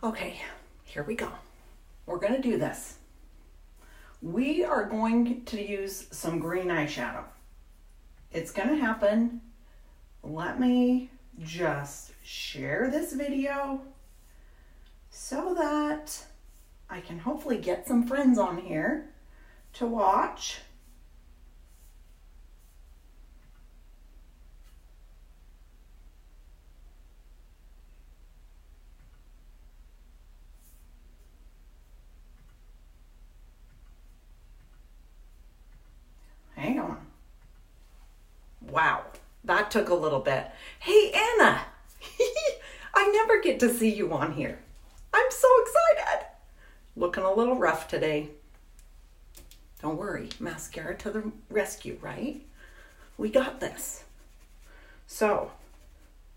Okay, here we go. We're going to do this. We are going to use some green eyeshadow. It's going to happen. Let me just share this video so that I can hopefully get some friends on here to watch. Hang on. Wow, that took a little bit. Hey, Anna, I never get to see you on here. I'm so excited. Looking a little rough today. Don't worry, mascara to the rescue, right? We got this. So,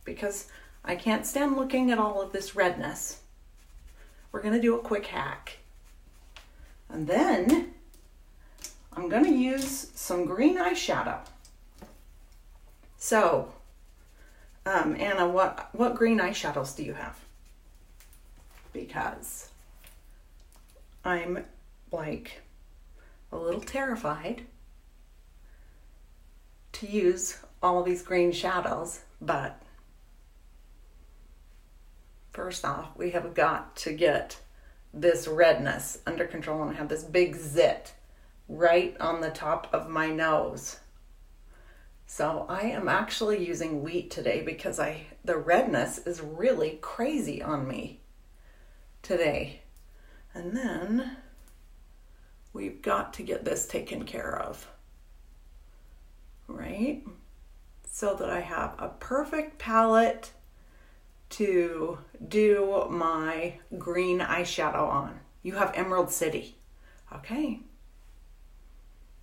because I can't stand looking at all of this redness, we're gonna do a quick hack. And then I'm gonna use some green eyeshadow. So, Anna, what green eyeshadows do you have? Because I'm like a little terrified to use all of these green shadows, but first off, we have got to get this redness under control, and I have this big zit right on the top of my nose. So I am actually using wheat today because the redness is really crazy on me today. And then we've got to get this taken care of, right? So that I have a perfect palette to do my green eyeshadow on. You have Emerald City. Okay.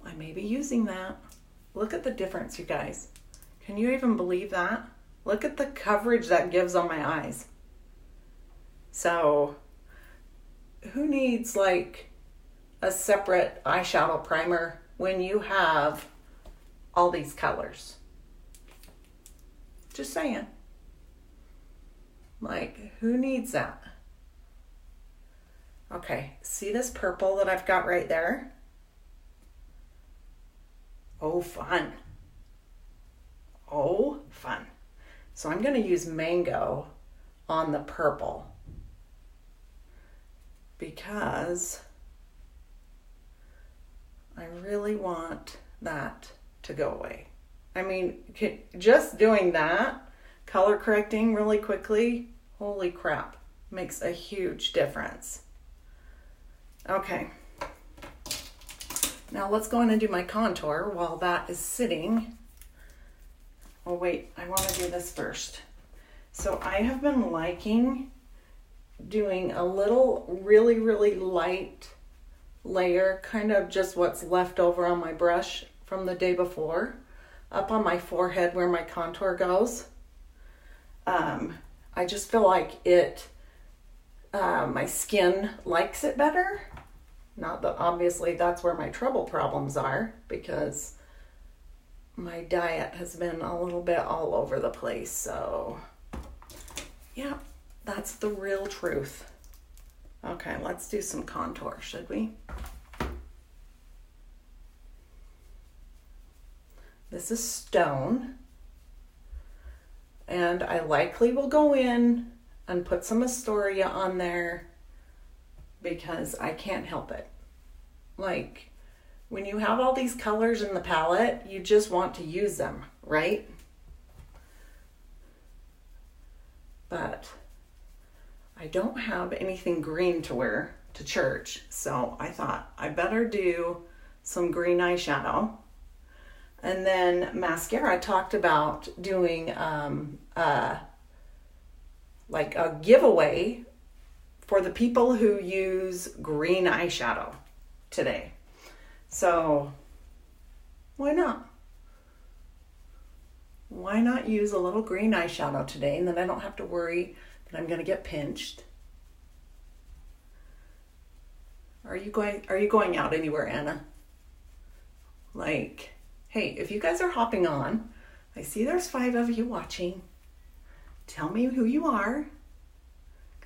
I may be using that. Look at the difference, you guys. Can you even believe that? Look at the coverage that gives on my eyes. So, who needs like a separate eyeshadow primer when you have all these colors? Just saying. Like, who needs that? Okay, see this purple that I've got right there? Oh, fun. Oh, fun. So I'm going to use mango on the purple because I really want that to go away. I mean, just doing that, color correcting really quickly, holy crap, makes a huge difference. Okay. Now let's go in and do my contour while that is sitting. Oh wait, I want to do this first. So I have been liking doing a little really, really light layer, kind of just what's left over on my brush from the day before, up on my forehead where my contour goes. I just feel like my skin likes it better. Not that obviously that's where my trouble problems are, because my diet has been a little bit all over the place. So yeah, that's the real truth. Okay, let's do some contour, should we? This is Stone. And I likely will go in and put some Astoria on there because I can't help it. Like, when you have all these colors in the palette, you just want to use them, right? But I don't have anything green to wear to church, so I thought I better do some green eyeshadow. And then Maskcara talked about doing like a giveaway for the people who use green eyeshadow today. So why not? Why not use a little green eyeshadow today, and then I don't have to worry that I'm going to get pinched. Are you going out anywhere, Anna? Like, hey, if you guys are hopping on, I see there's 5 of you watching. Tell me who you are,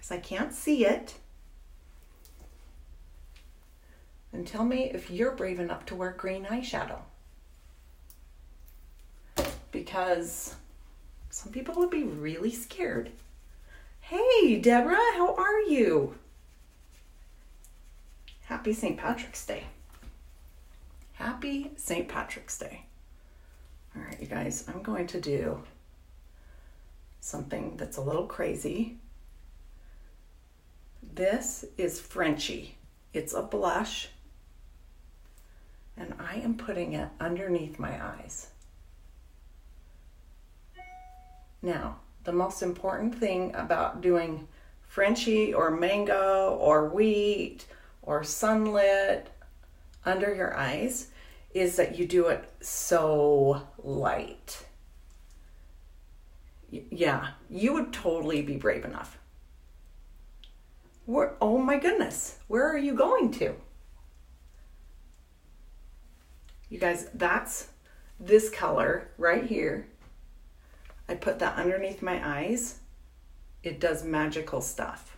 because I can't see it. And tell me if you're brave enough to wear green eyeshadow. Because some people would be really scared. Hey, Deborah, how are you? Happy St. Patrick's Day. Happy St. Patrick's Day. All right, you guys, I'm going to do something that's a little crazy. This is Frenchie. It's a blush, and I am putting it underneath my eyes. Now, the most important thing about doing Frenchie or mango or wheat or sunlit under your eyes is that you do it so light. Yeah, you would totally be brave enough. Oh my goodness, where are you going to? You guys, that's this color right here. I put that underneath my eyes. It does magical stuff.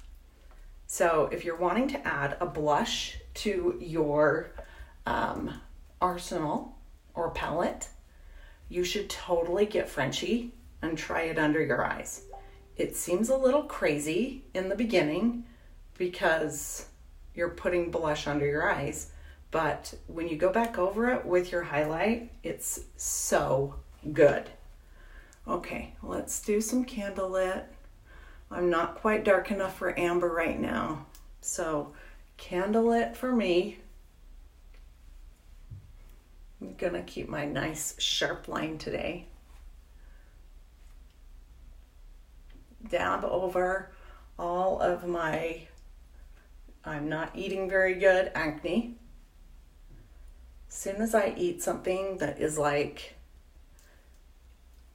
So if you're wanting to add a blush to your arsenal or palette, you should totally get Frenchie and try it under your eyes. It seems a little crazy in the beginning because you're putting blush under your eyes, but when you go back over it with your highlight, it's so good. Okay, let's do some Candelit. I'm not quite dark enough for amber right now, so Candelit for me. I'm gonna keep my nice sharp line today. Dab over all of my I'm not eating very good acne. As soon as I eat something that is like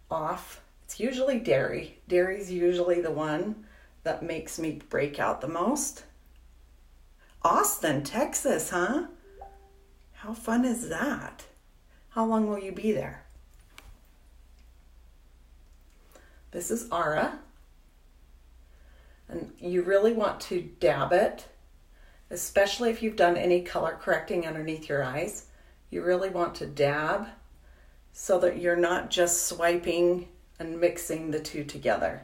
off, it's usually dairy. Dairy's usually the one that makes me break out the most. Austin, Texas, huh? How fun is that? How long will you be there? This is Aura. And you really want to dab it, especially if you've done any color correcting underneath your eyes. You really want to dab so that you're not just swiping and mixing the two together.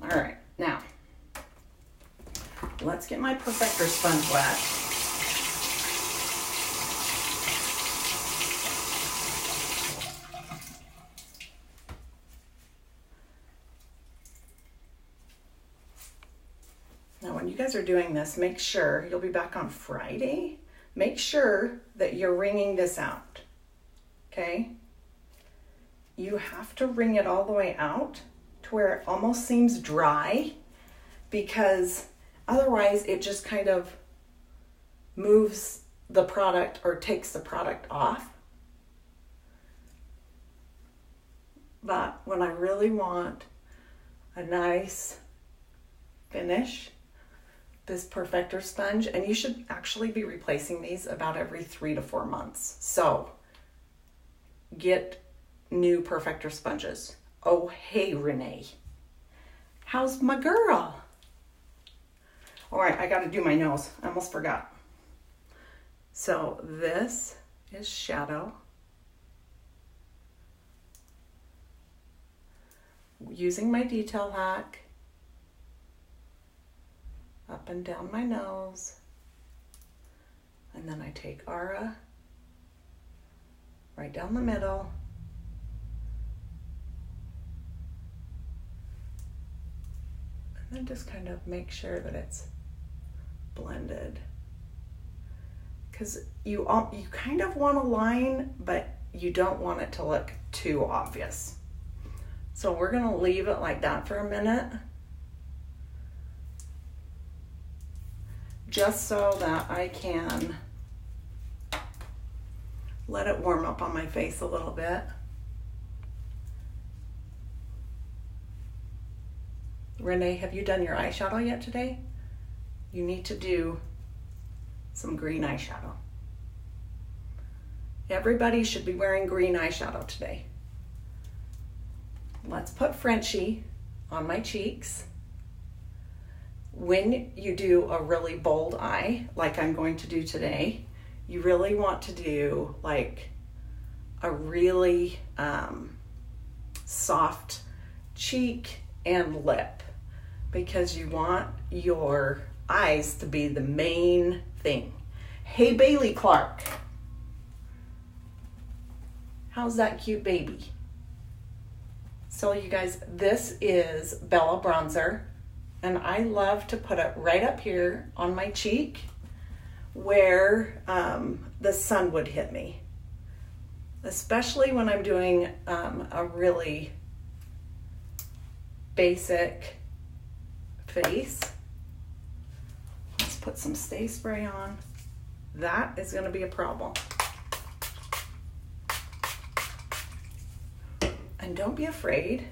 All right, now let's get my perfector sponge wet. Now, when you guys are doing this, make sure, you'll be back on Friday, make sure that you're wringing this out, okay? You have to wring it all the way out to where it almost seems dry, because otherwise it just kind of moves the product or takes the product off. But when I really want a nice finish, this perfector sponge, and you should actually be replacing these about every 3 to 4 months. So get new perfector sponges. Oh, hey, Renee. How's my girl? All right, I got to do my nose. I almost forgot. So this is Shadow. Using my detail hack. Up and down my nose. And then I take Aura right down the middle. And then just kind of make sure that it's blended. Because you kind of want a line, but you don't want it to look too obvious. So we're gonna leave it like that for a minute, just so that I can let it warm up on my face a little bit. Renee, have you done your eyeshadow yet today? You need to do some green eyeshadow. Everybody should be wearing green eyeshadow today. let's put Frenchie on my cheeks. When you do a really bold eye, like I'm going to do today, you really want to do like a really soft cheek and lip, because you want your eyes to be the main thing. Hey, Bailey Clark. How's that cute baby? So you guys, this is Bella Bronzer, and I love to put it right up here on my cheek where the sun would hit me, especially when I'm doing a really basic face. Let's put some Stay Spray on. That is going to be a problem. And don't be afraid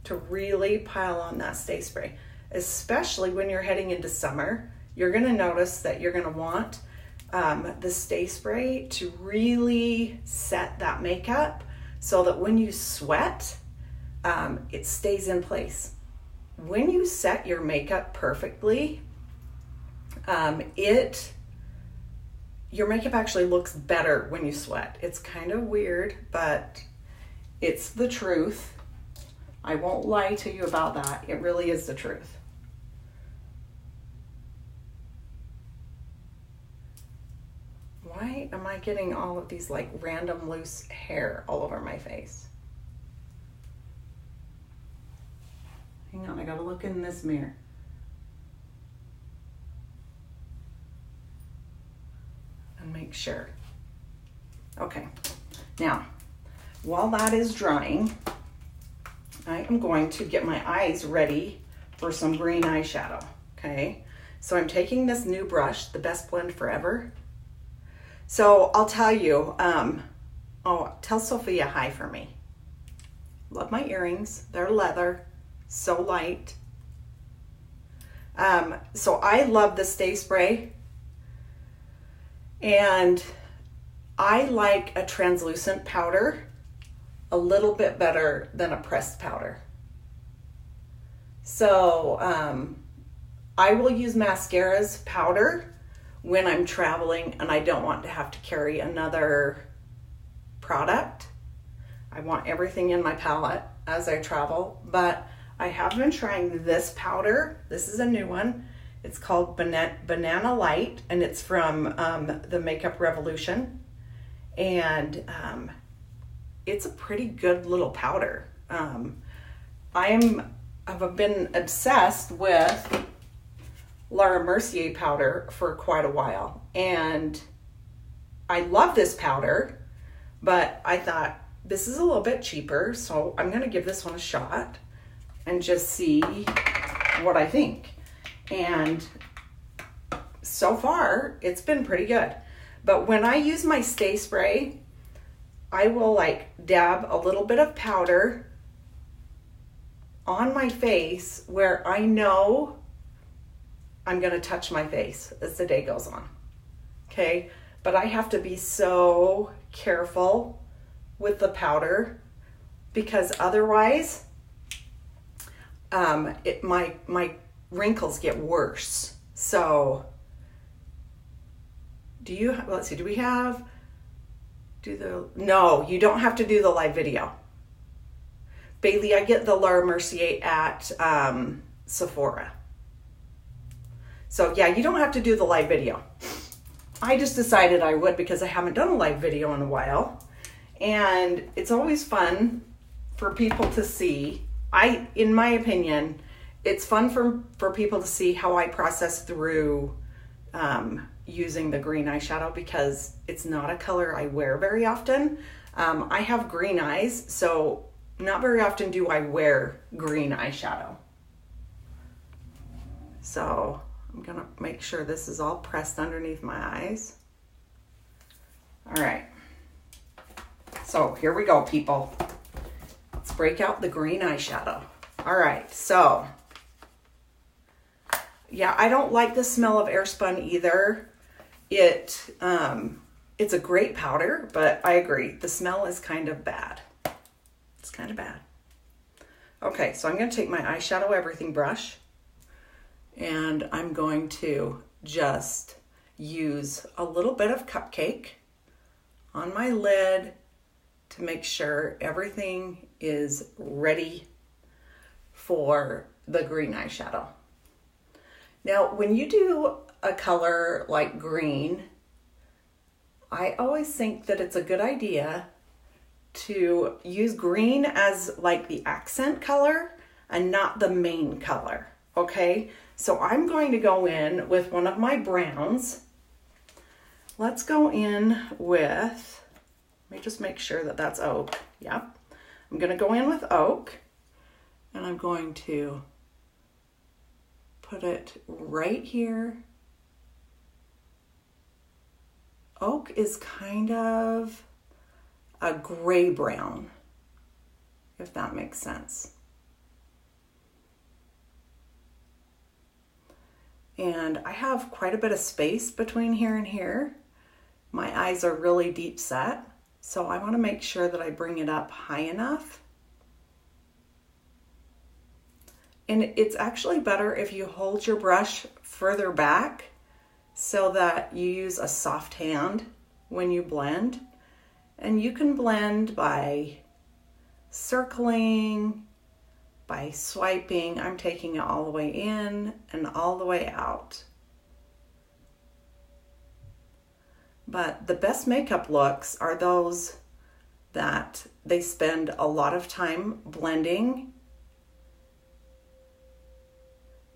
to really pile on that Stay Spray, especially when you're heading into summer. You're going to notice that you're going to want the Stay Spray to really set that makeup so that when you sweat, it stays in place. When you set your makeup perfectly, your makeup actually looks better when you sweat. It's kind of weird, but it's the truth. I won't lie to you about that. It really is the truth. Why am I getting all of these like random loose hair all over my face? Hang on, I gotta look in this mirror. And make sure. Okay, now, while that is drying, I am going to get my eyes ready for some green eyeshadow, okay? So I'm taking this new brush, the Best Blend Forever. So I'll tell you, tell Sophia hi for me. Love my earrings, they're leather, so light. So I love the Stay Spray, and I like a translucent powder a little bit better than a pressed powder. So I will use Maskcara's powder when I'm traveling and I don't want to have to carry another product. I want everything in my palette as I travel, but I have been trying this powder. This is a new one. It's called Banana Light, and it's from the Makeup Revolution. And it's a pretty good little powder. I've been obsessed with Laura Mercier powder for quite a while, and I love this powder, but I thought this is a little bit cheaper, so I'm gonna give this one a shot and just see what I think. And so far, it's been pretty good. But when I use my Stay Spray, I will like dab a little bit of powder on my face where I know I'm gonna touch my face as the day goes on, okay? But I have to be so careful with the powder, because otherwise my wrinkles get worse. So let's see, no, you don't have to do the live video. Bailey, I get the Laura Mercier at Sephora. So yeah, you don't have to do the live video. I just decided I would because I haven't done a live video in a while. And it's always fun for people to see. In my opinion, it's fun for people to see how I process through using the green eyeshadow, because it's not a color I wear very often. I have green eyes, so not very often do I wear green eyeshadow. So I'm gonna make sure this is all pressed underneath my eyes. All right, so here we go, people. Let's break out the green eyeshadow. All right, so yeah, I don't like the smell of Airspun either. It's a great powder, but I agree, the smell is kind of bad. It's kind of bad. Okay, so I'm going to take my eyeshadow everything brush and I'm going to just use a little bit of Cupcake on my lid to make sure everything is ready for the green eyeshadow. Now, when you do a color like green, I always think that it's a good idea to use green as like the accent color and not the main color, okay? So I'm going to go in with one of my browns. Let's go in with, let me just make sure that that's oak. Yep. I'm going to go in with oak and I'm going to put it right here. Oak is kind of a gray brown, if that makes sense. And I have quite a bit of space between here and here. My eyes are really deep set, so I want to make sure that I bring it up high enough. And it's actually better if you hold your brush further back so that you use a soft hand when you blend. And you can blend by circling, by swiping. I'm taking it all the way in and all the way out. But the best makeup looks are those that they spend a lot of time blending.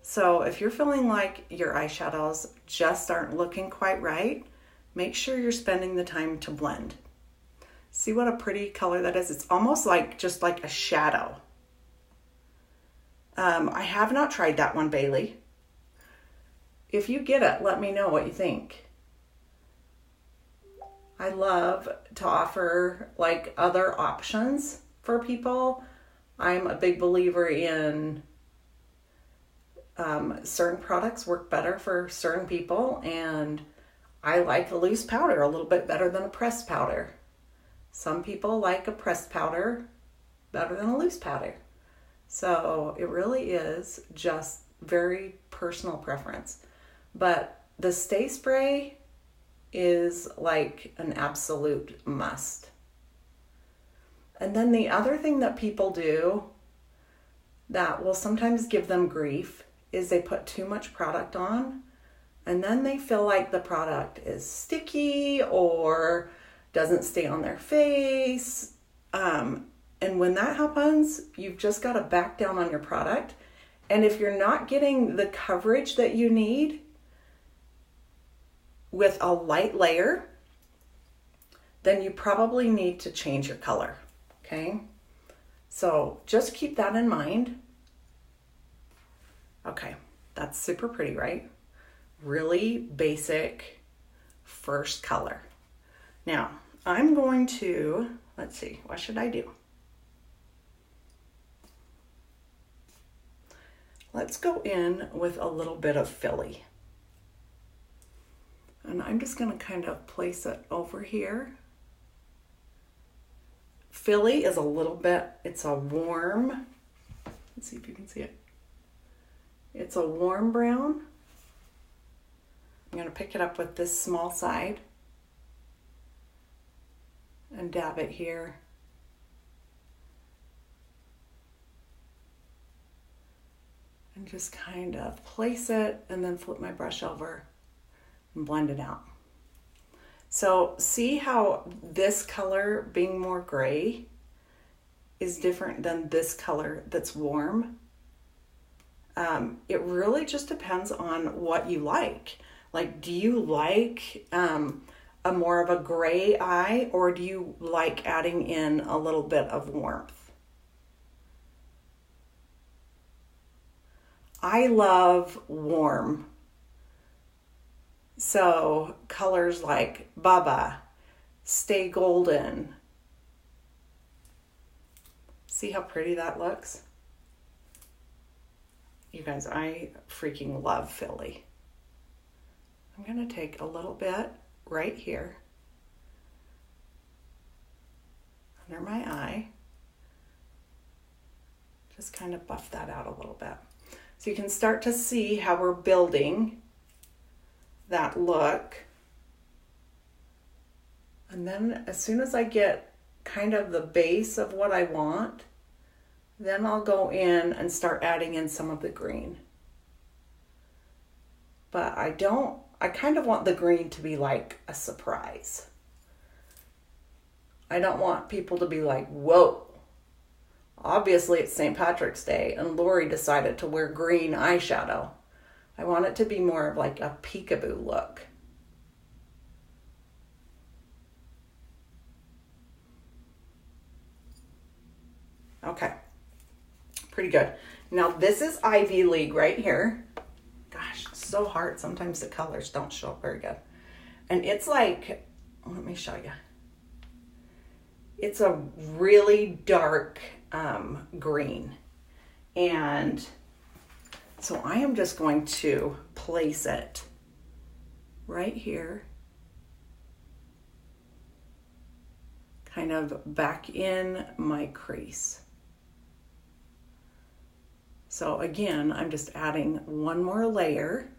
So if you're feeling like your eyeshadows just aren't looking quite right, make sure you're spending the time to blend. See what a pretty color that is? It's almost like just like a shadow. I have not tried that one, Bailey. If you get it, let me know what you think. I love to offer like other options for people. I'm a big believer in certain products work better for certain people, and I like a loose powder a little bit better than a pressed powder. Some people like a pressed powder better than a loose powder. So it really is just very personal preference. But the Stay Spray is like an absolute must. And then the other thing that people do that will sometimes give them grief is they put too much product on and then they feel like the product is sticky or doesn't stay on their face. And when that happens, you've just got to back down on your product. And if you're not getting the coverage that you need with a light layer, then you probably need to change your color, okay? So just keep that in mind. Okay, that's super pretty, right? Really basic first color. Now, I'm going to, let's see, what should I do? Let's go in with a little bit of Philly. And I'm just going to kind of place it over here. Philly is a little bit, it's a warm, let's see if you can see it. It's a warm brown. I'm going to pick it up with this small side and dab it here. And just kind of place it and then flip my brush over and blend it out. So see how this color being more gray is different than this color that's warm? It really just depends on what you like. Like, do you like a more of a gray eye, or do you like adding in a little bit of warmth? I love warm. So colors like Baba, Stay Golden. See how pretty that looks? You guys, I freaking love Philly. I'm going to take a little bit right here under my eye. Just kind of buff that out a little bit. So you can start to see how we're building that look. And then as soon as I get kind of the base of what I want, then I'll go in and start adding in some of the green. But I kind of want the green to be like a surprise. I don't want people to be like, whoa, obviously it's St. Patrick's Day and Lori decided to wear green eyeshadow. I want it to be more of like a peekaboo look. Okay, pretty good. Now this is Ivy League right here. Gosh, it's so hard. Sometimes the colors don't show up very good. And it's like, let me show you. It's a really dark green. And so I am just going to place it right here. Kind of back in my crease. So again, I'm just adding one more layer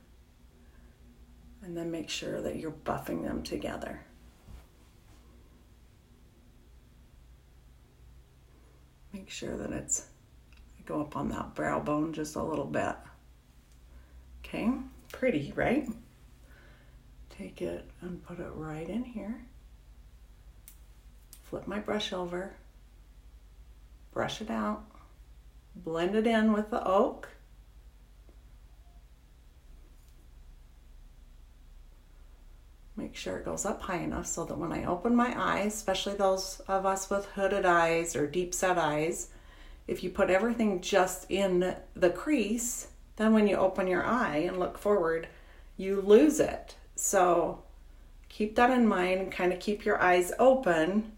and then make sure that you're buffing them together. Make sure that I go up on that brow bone just a little bit. Okay, pretty, right? Take it and put it right in here. Flip my brush over, brush it out. Blend it in with the oak. Make sure it goes up high enough so that when I open my eyes, especially those of us with hooded eyes or deep set eyes, if you put everything just in the crease, then when you open your eye and look forward, you lose it. So keep that in mind and kind of keep your eyes open.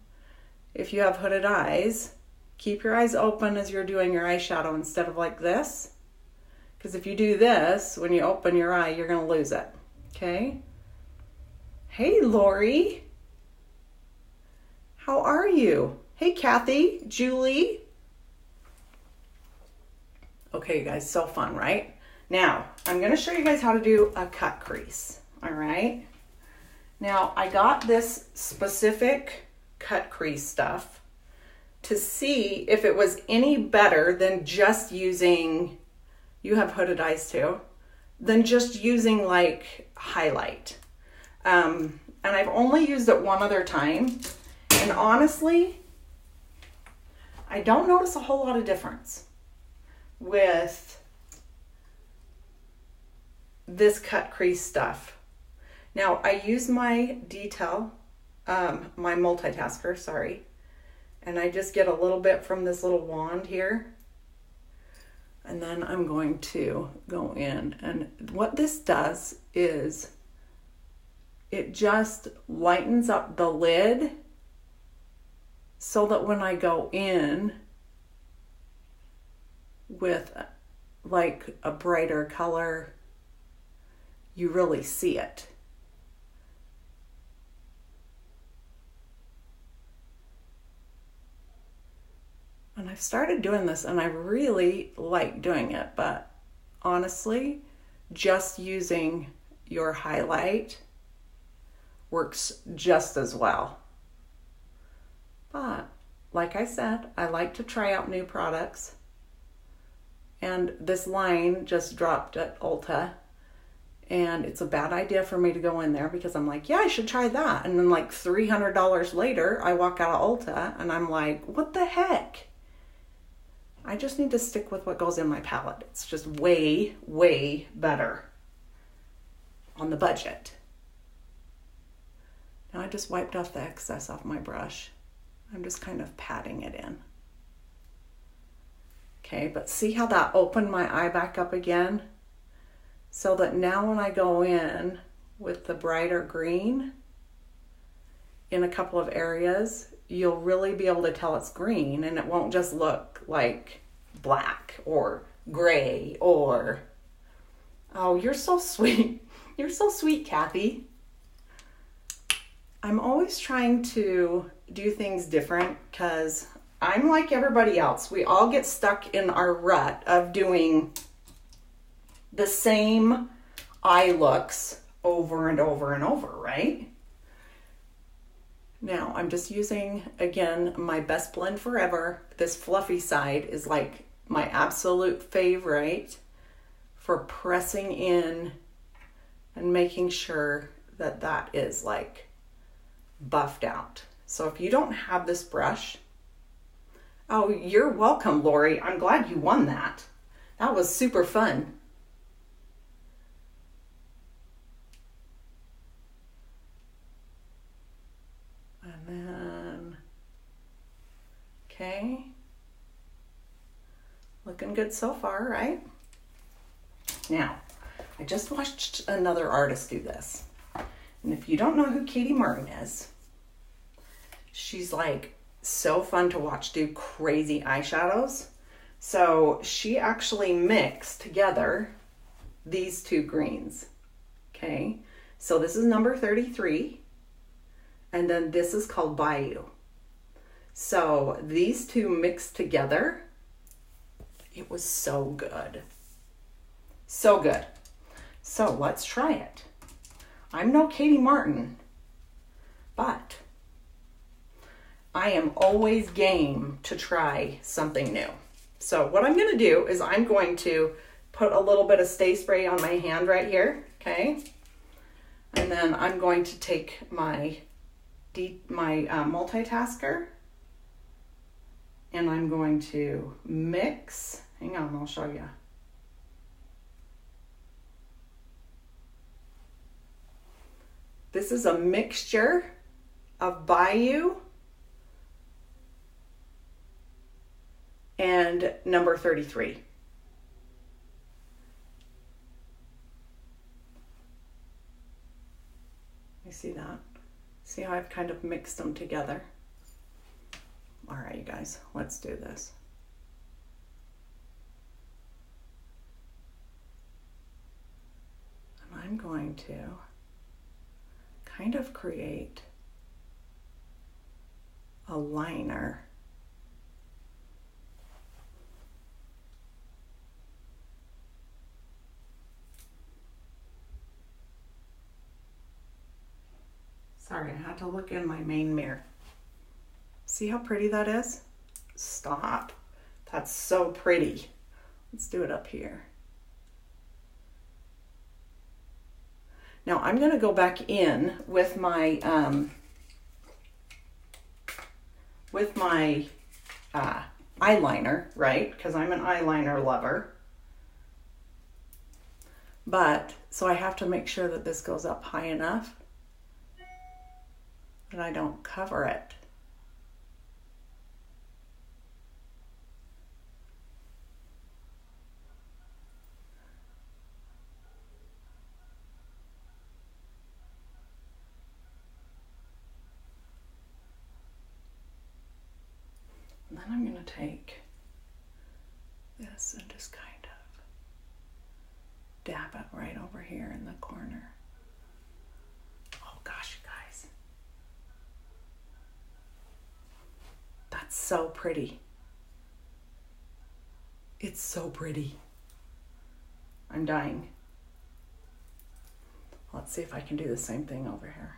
If you have hooded eyes, keep your eyes open as you're doing your eyeshadow instead of like this. Because if you do this, when you open your eye, you're going to lose it. Okay? Hey, Lori. How are you? Hey, Kathy, Julie. Okay, you guys, so fun, right? Now, I'm going to show you guys how to do a cut crease. All right? Now, I got this specific cut crease stuff to see if it was any better than just using, you have hooded eyes too, than just using like highlight. And I've only used it one other time. And honestly, I don't notice a whole lot of difference with this cut crease stuff. Now I use my detail, my multitasker, sorry. And I just get a little bit from this little wand here. And then I'm going to go in. And what this does is it just lightens up the lid so that when I go in with like a brighter color, you really see it. And I've started doing this and I really like doing it, but honestly, just using your highlight works just as well. But like I said, I like to try out new products. And this line just dropped at Ulta. And it's a bad idea for me to go in there because I'm like, yeah, I should try that. And then like $300 later, I walk out of Ulta and I'm like, what the heck? I just need to stick with what goes in my palette. It's just way, way better on the budget. Now I just wiped off the excess off my brush. I'm just kind of patting it in. Okay, but see how that opened my eye back up again? So that now when I go in with the brighter green in a couple of areas, you'll really be able to tell it's green and it won't just look like black or gray or, oh, you're so sweet. You're so sweet, Kathy. I'm always trying to do things different because I'm like everybody else. We all get stuck in our rut of doing the same eye looks over and over and over, right? Now, I'm just using, again, my best blend forever. This fluffy side is like my absolute favorite for pressing in and making sure that that is like buffed out. So if you don't have this brush, oh, you're welcome, Lori. I'm glad you won that. That was super fun. And then, okay. Looking good so far, right? Now, I just watched another artist do this. And if you don't know who Katie Martin is, she's like so fun to watch do crazy eyeshadows. So she actually mixed together these two greens. Okay, so this is number 33, and then this is called Bayou. So these two mixed together, it was so good. So good. So let's try it. I'm no Katie Martin, but I am always game to try something new. So what I'm going to do is I'm going to put a little bit of Stay Spray on my hand right here, okay? And then I'm going to take my multitasker, and I'm going to mix. Hang on, I'll show you. This is a mixture of Bayou and number 33. You see that? See how I've kind of mixed them together? All right, you guys, let's do this. And I'm going to kind of create a liner. Sorry, I had to look in my main mirror. See how pretty that is? Stop. That's so pretty. Let's do it up here. Now I'm going to go back in with my eyeliner, right? Because I'm an eyeliner lover. But so I have to make sure that this goes up high enough that I don't cover it. And then I'm going to take this and just kind of dab it right over here in the corner. Oh gosh, you guys. That's so pretty. It's so pretty. I'm dying. Let's see if I can do the same thing over here.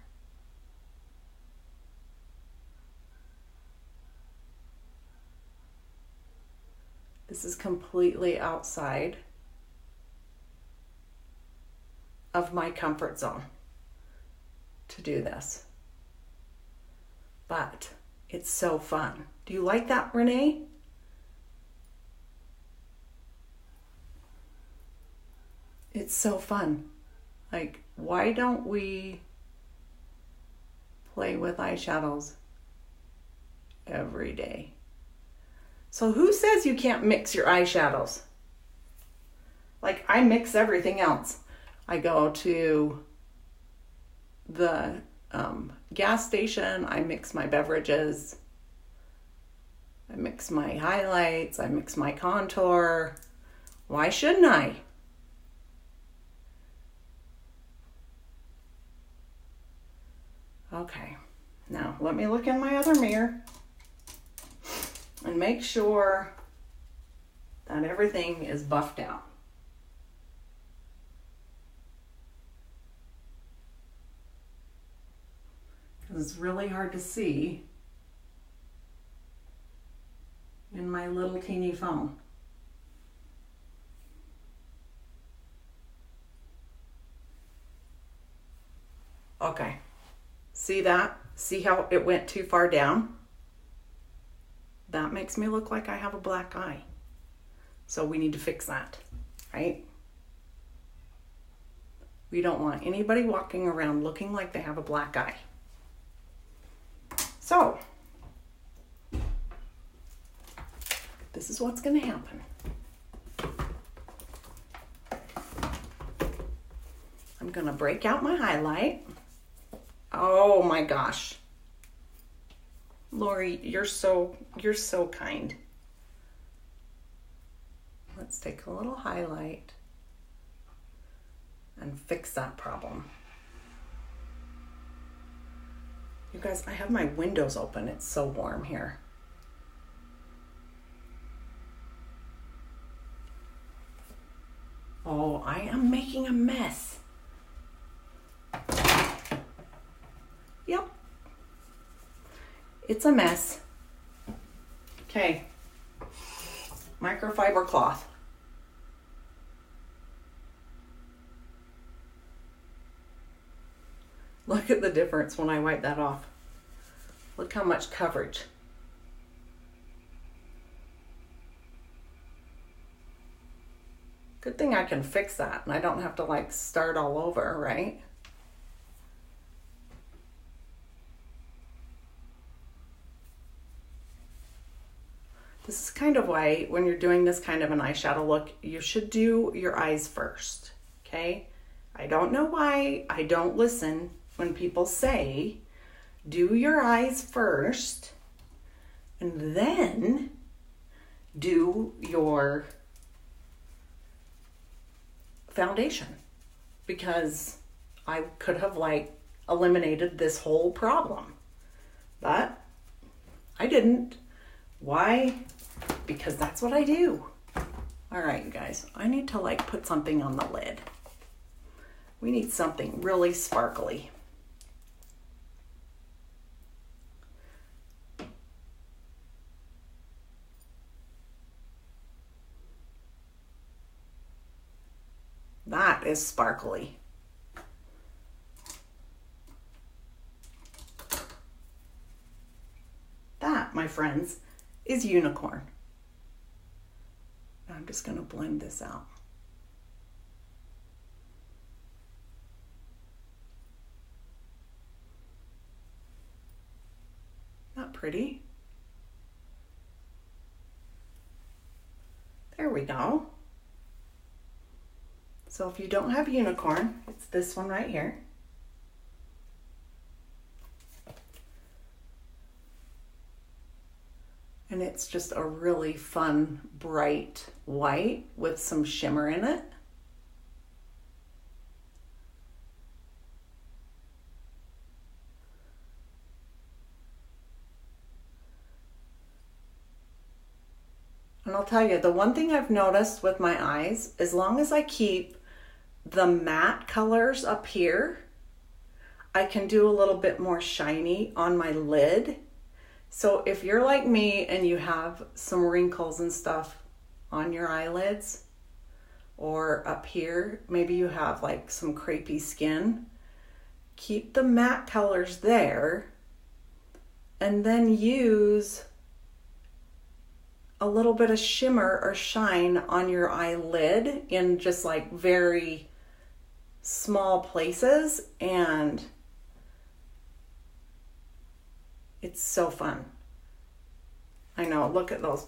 This is completely outside of my comfort zone to do this. But it's so fun. Do you like that, Renee? It's so fun. Like, why don't we play with eyeshadows every day? So who says you can't mix your eyeshadows? Like, I mix everything else. I go to the gas station, I mix my beverages, I mix my highlights, I mix my contour. Why shouldn't I? Okay, now let me look in my other mirror. and make sure that everything is buffed out. It's really hard to see in my little teeny phone. Okay, see that? See how it went too far down? That makes me look like I have a black eye. So we need to fix that, right? We don't want anybody walking around looking like they have a black eye. So, this is what's going to happen. I'm going to break out my highlight. Oh my gosh. Lori, you're so kind. Let's take a little highlight and fix that problem. You guys, I have my windows open. It's so warm here. Oh, I am making a mess. Yep. It's a mess. Okay. Microfiber cloth. Look at the difference when I wipe that off. Look how much coverage. Good thing I can fix that and I don't have to like start all over, right? This is kind of why when you're doing this kind of an eyeshadow look, you should do your eyes first, okay? I don't know why I don't listen when people say, do your eyes first and then do your foundation, because I could have like eliminated this whole problem, but I didn't. Why? Because that's what I do. All right, you guys, I need to like put something on the lid. We need something really sparkly. That is sparkly. That, my friends, is unicorn. I'm just going to blend this out. Not pretty. There we go. So if you don't have unicorn, it's this one right here. And it's just a really fun, bright white with some shimmer in it. And I'll tell you, the one thing I've noticed with my eyes, as long as I keep the matte colors up here, I can do a little bit more shiny on my lid. So if you're like me and you have some wrinkles and stuff on your eyelids, or up here, maybe you have like some crepey skin, keep the matte colors there and then use a little bit of shimmer or shine on your eyelid in just like very small places, and it's so fun. I know, look at those.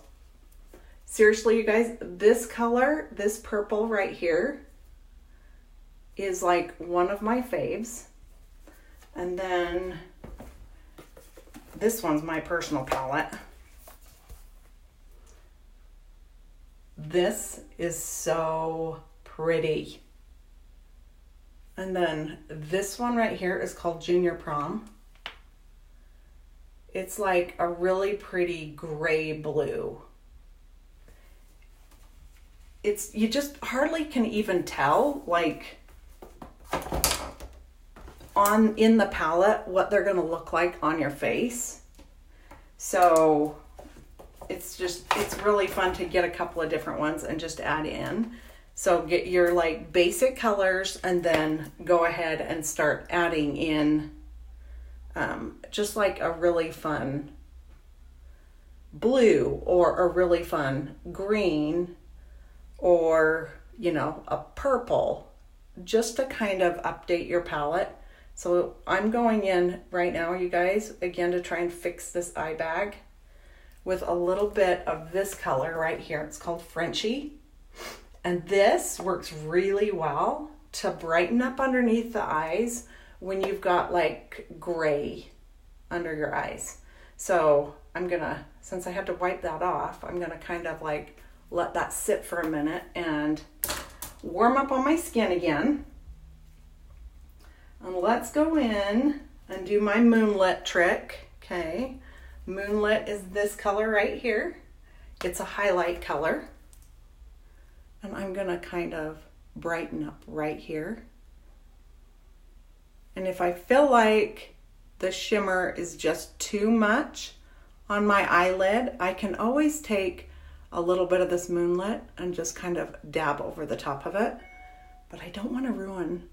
Seriously, you guys, this color, this purple right here is like one of my faves. And then this one's my personal palette. This is so pretty. And then this one right here is called Junior Prom. It's like a really pretty gray blue. You just hardly can even tell, like, in the palette what they're gonna look like on your face. So it's really fun to get a couple of different ones and just add in. So get your like basic colors and then go ahead and start adding in just like a really fun blue or a really fun green or, you know, a purple, just to kind of update your palette. So I'm going in right now, you guys, again, to try and fix this eye bag with a little bit of this color right here. It's called Frenchie. And this works really well to brighten up underneath the eyes when you've got like gray under your eyes. So I'm gonna, since I had to wipe that off, I'm gonna kind of like let that sit for a minute and warm up on my skin again. And let's go in and do my moonlit trick, okay? Moonlit is this color right here. It's a highlight color. And I'm gonna kind of brighten up right here. And if I feel like the shimmer is just too much on my eyelid, I can always take a little bit of this moonlit and just kind of dab over the top of it. But I don't want to ruin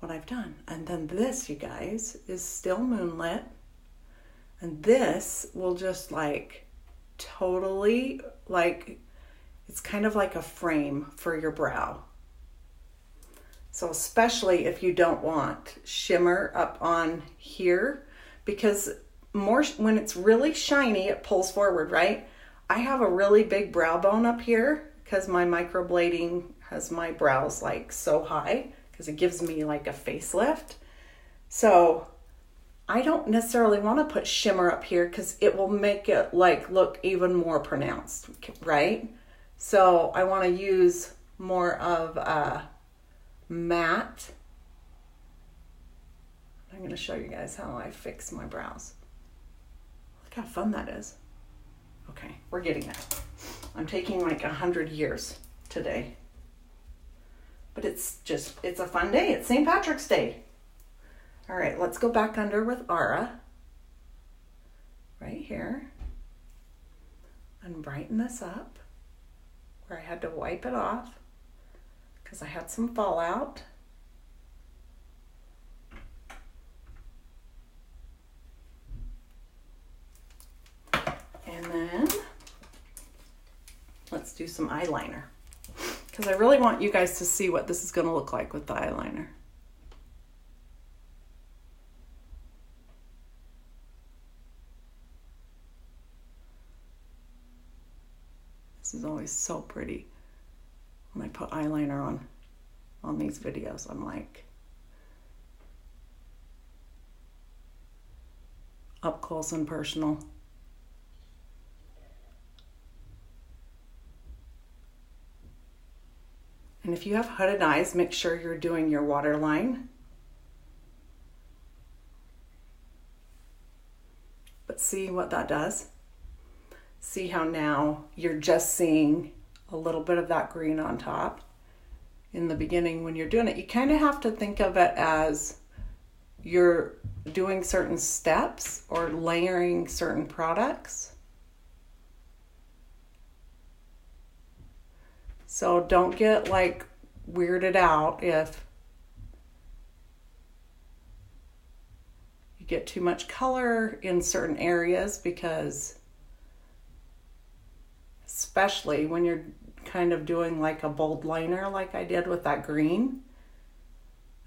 what I've done. And then this, you guys, is still moonlit. And this will just like totally like, it's kind of like a frame for your brow. So especially if you don't want shimmer up on here, because when it's really shiny, it pulls forward, right? I have a really big brow bone up here because my microblading has my brows like so high because it gives me like a facelift. So I don't necessarily want to put shimmer up here because it will make it like look even more pronounced, right? So I want to use more of a matte. I'm going to show you guys how I fix my brows. Look how fun that is. Okay, we're getting there. I'm taking like 100 years today. But it's a fun day. It's St. Patrick's Day. All right, let's go back under with Aura. Right here. And brighten this up where I had to wipe it off because I had some fallout. And then let's do some eyeliner because I really want you guys to see what this is going to look like with the eyeliner. This is always so pretty when I put eyeliner on these videos. I'm like up close and personal. And if you have hooded eyes, make sure you're doing your waterline. But see what that does? See how now you're just seeing a little bit of that green on top. In the beginning when you're doing it, you kind of have to think of it as you're doing certain steps or layering certain products. So don't get like weirded out if you get too much color in certain areas, because especially when you're kind of doing like a bold liner like I did with that green,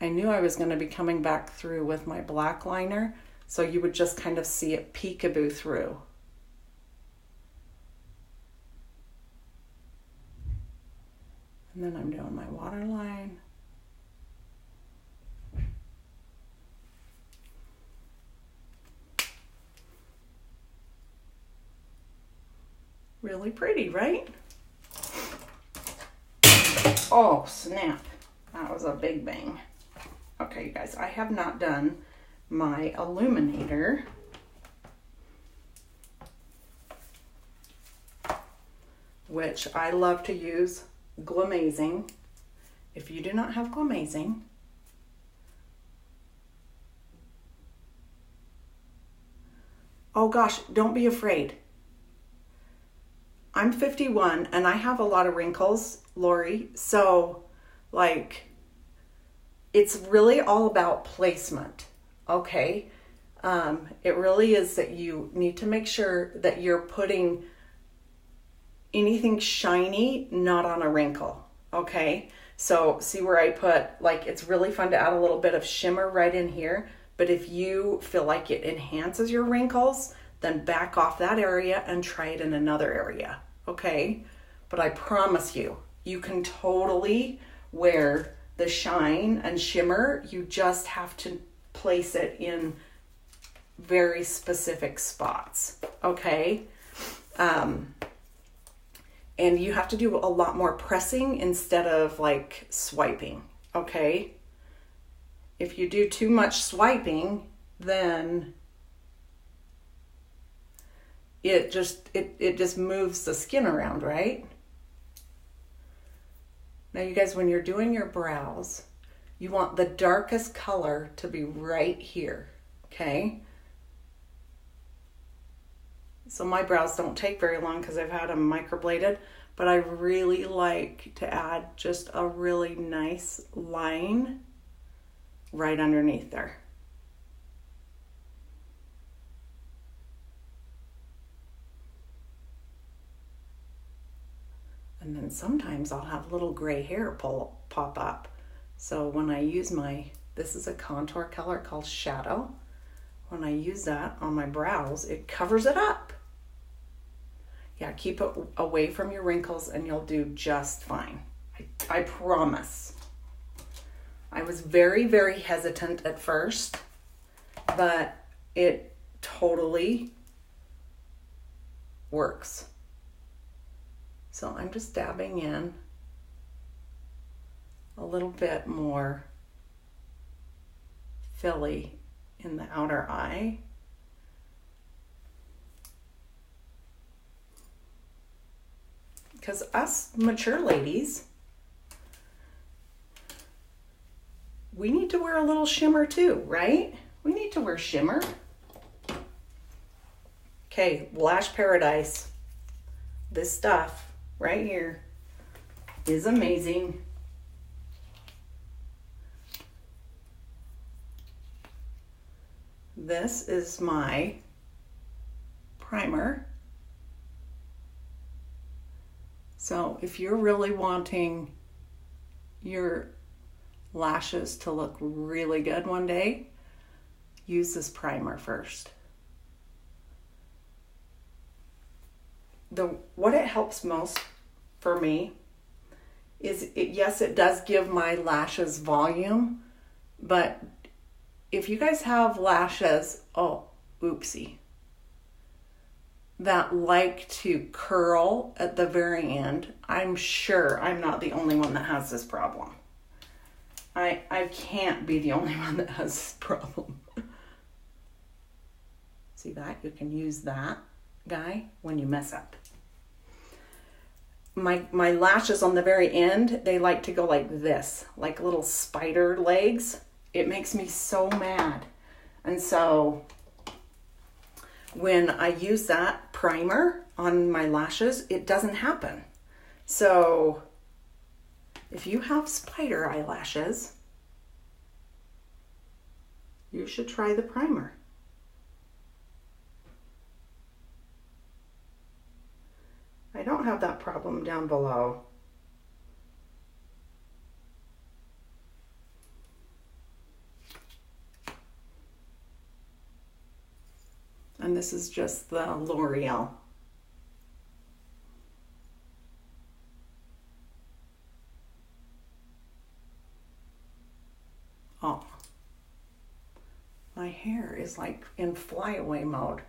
I knew I was going to be coming back through with my black liner, so you would just kind of see it peekaboo through. And then I'm doing my waterline. Really pretty, right? Oh, snap. That was a big bang. Okay, you guys, I have not done my illuminator which I love to use Glamazing. If you do not have Glamazing, oh gosh, don't be afraid. I'm 51 and I have a lot of wrinkles, Lori. So like, it's really all about placement, okay? It really is that you need to make sure that you're putting anything shiny not on a wrinkle, okay? So see where I put, like, it's really fun to add a little bit of shimmer right in here, but if you feel like it enhances your wrinkles, then back off that area and try it in another area, okay? But I promise you, you can totally wear the shine and shimmer. You just have to place it in very specific spots, okay? And you have to do a lot more pressing instead of like swiping, okay? If you do too much swiping, then it just moves the skin around, right? Now you guys, when you're doing your brows, you want the darkest color to be right here, okay? So my brows don't take very long because I've had them microbladed, but I really like to add just a really nice line right underneath there. And then sometimes I'll have little gray hair pop up. So when I use this is a contour color called Shadow. When I use that on my brows, it covers it up. Yeah, keep it away from your wrinkles and you'll do just fine. I promise. I was very, very hesitant at first, but it totally works. So I'm just dabbing in a little bit more filly in the outer eye. Because us mature ladies, we need to wear a little shimmer too, right? We need to wear shimmer. Okay, Lash Paradise. This stuff right here is amazing. This is my primer. So if you're really wanting your lashes to look really good one day, use this primer first. What it helps most for me is, yes, it does give my lashes volume, but if you guys have lashes, that like to curl at the very end, I'm sure I'm not the only one that has this problem. I can't be the only one that has this problem. See that? You can use that guy when you mess up. My lashes on the very end, they like to go like this, like little spider legs. It makes me so mad. And so when I use that primer on my lashes, it doesn't happen. So if you have spider eyelashes, you should try the primer. I don't have that problem down below. And this is just the L'Oreal. Oh, my hair is like in flyaway mode.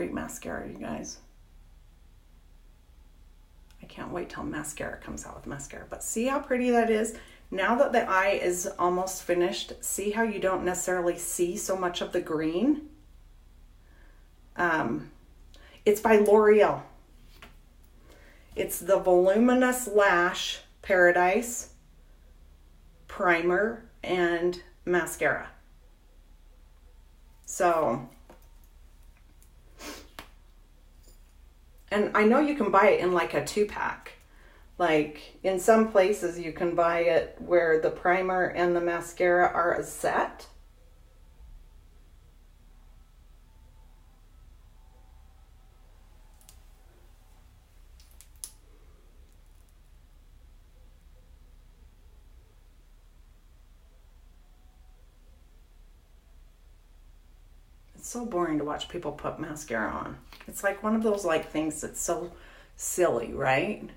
great mascara, you guys. I can't wait till Maskcara comes out with mascara. But see how pretty that is? Now that the eye is almost finished, see how you don't necessarily see so much of the green? It's by L'Oreal. It's the Voluminous Lash Paradise Primer and Mascara. So, and I know you can buy it in like a 2-pack. Like in some places you can buy it where the primer and the mascara are a set. It's so boring to watch people put mascara on. It's like one of those like things that's so silly, right?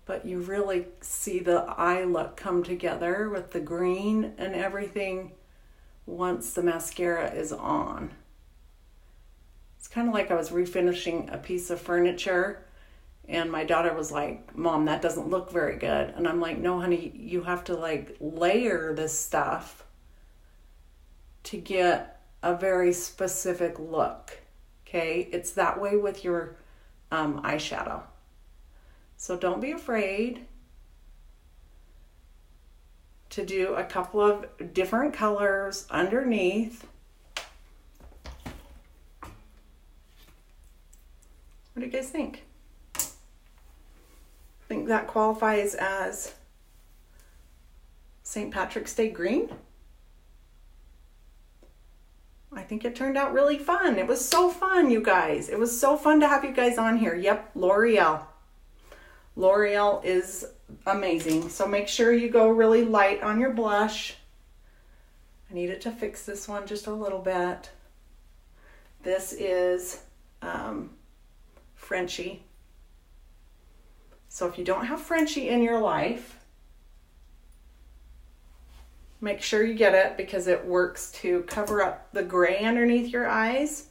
But you really see the eye look come together with the green and everything once the mascara is on. It's kind of like I was refinishing a piece of furniture and my daughter was like, Mom, that doesn't look very good. And I'm like, no, honey, you have to like layer this stuff to get a very specific look. Okay, it's that way with your eyeshadow. So don't be afraid to do a couple of different colors underneath. What do you guys think? Think that qualifies as St. Patrick's Day green? I think it turned out really fun. It was so fun, you guys. It was so fun to have you guys on here. Yep, L'Oreal. L'Oreal is amazing. So make sure you go really light on your blush. I needed to fix this one just a little bit. This is Frenchie. So if you don't have Frenchie in your life, make sure you get it because it works to cover up the gray underneath your eyes.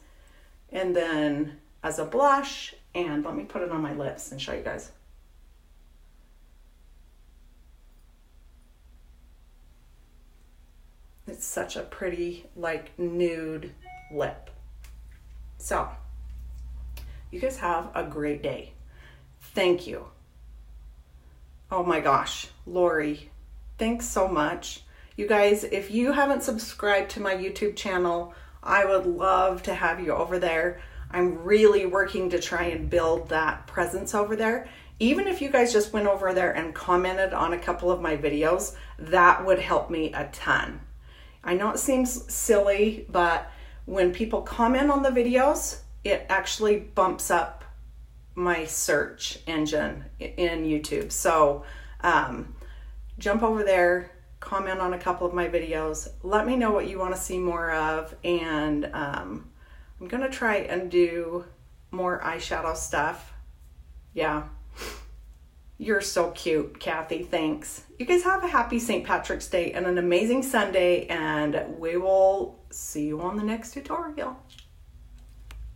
And then as a blush, and let me put it on my lips and show you guys. It's such a pretty, like, nude lip. So, you guys have a great day. Thank you. Oh my gosh, Lori, thanks so much. You guys, if you haven't subscribed to my YouTube channel, I would love to have you over there. I'm really working to try and build that presence over there. Even if you guys just went over there and commented on a couple of my videos, that would help me a ton. I know it seems silly, but when people comment on the videos, it actually bumps up my search engine in YouTube. So jump over there, comment on a couple of my videos, let me know what you want to see more of, and I'm gonna try and do more eyeshadow stuff. Yeah, you're so cute, Kathy. Thanks. You guys have a happy St. Patrick's Day and an amazing Sunday, and we will see you on the next tutorial.